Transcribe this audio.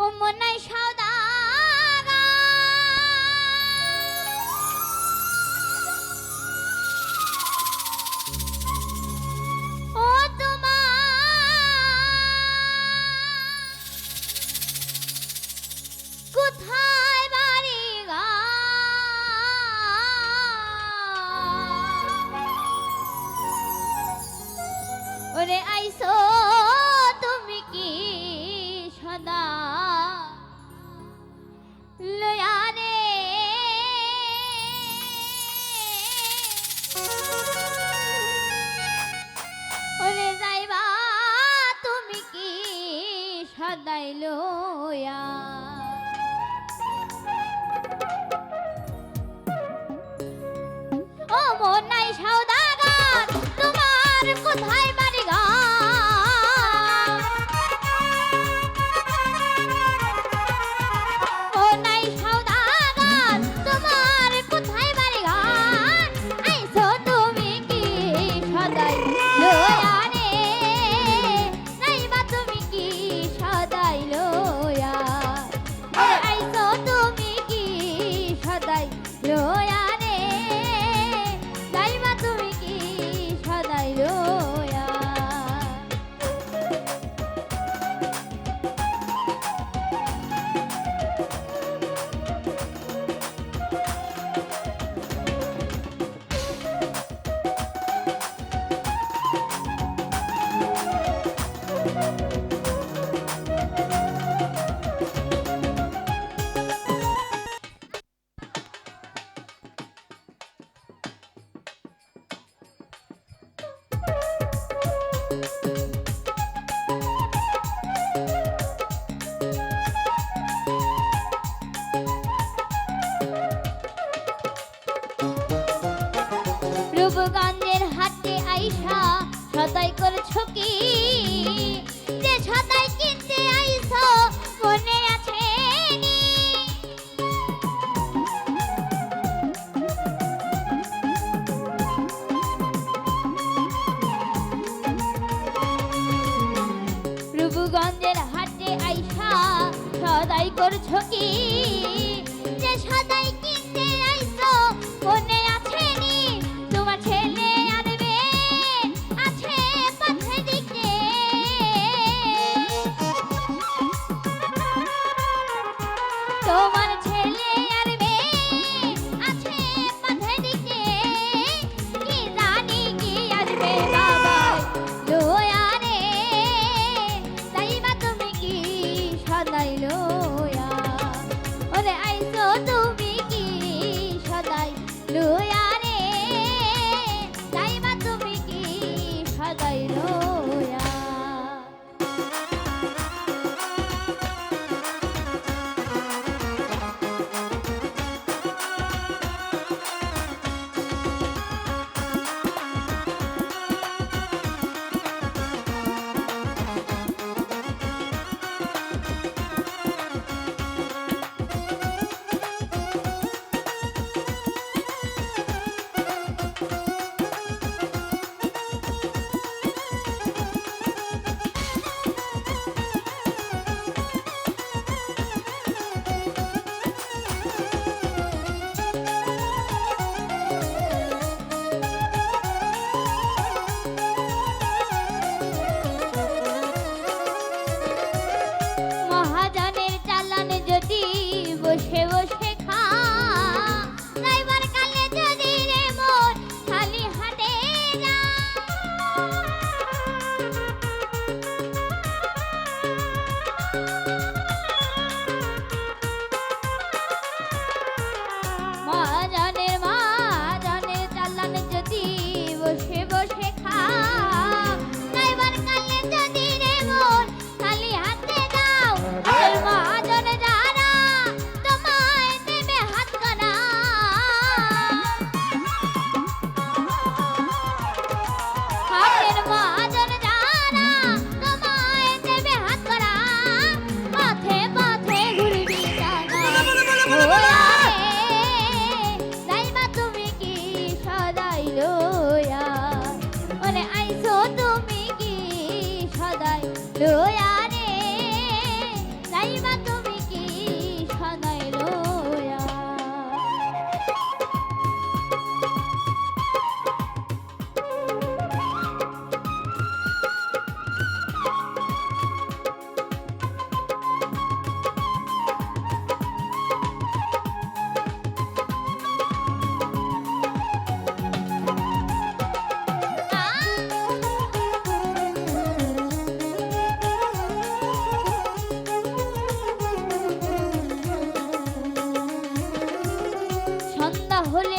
ও মনাই সওদাগর ও তোমার কোথায় বাড়ি গা ওরে আইসো তুমি কি সদা লয়ারে ওরে যাইবা তুমি কি সদাই লয়া ও মনাই সওদাগর তোমার কোথায় বাড়ি গা মনাই সওদাগর তোমার কোথায় বাড়ি গা আইছো তুমি কি সদাই লয়া রে যাইবা তুমি কি সদাই লয়া আইছো তুমি কি সদাই লয়া রূপগঞ্জের হাটে আইসা সদাই করছো কি যে সদাই কিনতে আইছো মনে আছে নি রূপগঞ্জের হাটে আইসা সদাই করছো কি যে সদাই কিনতে আইছো মনে আছে নি তোমার ছেলে আনবে আছে পথে দিকে তোমার ছেলে আনবে আছে পথে দিকে কি জানি কি আসবে বাবা লয়া রে যাইবা তুমি কি সদাই লয়া ওরে আইছো তুমি কি সদাই লয়া বসে বসে খা রাইবার কালে যদি রে মন খালি হাটে যা মহাজনের চালান যদি বসে বসে খা রাইবার কালে যদি রে মন খালি হাতে যাও মহাজন যারা তোমায় দেবে হাত করা হাতের মহাজন যারা তোমায় দেবে হাত করা পথে পথে ঘুরবি যাইবা তুমি কি সদাই লয়া ওরে আইছো তুমি কি সদাই লয়া রে যাইবা তুমি তাহলে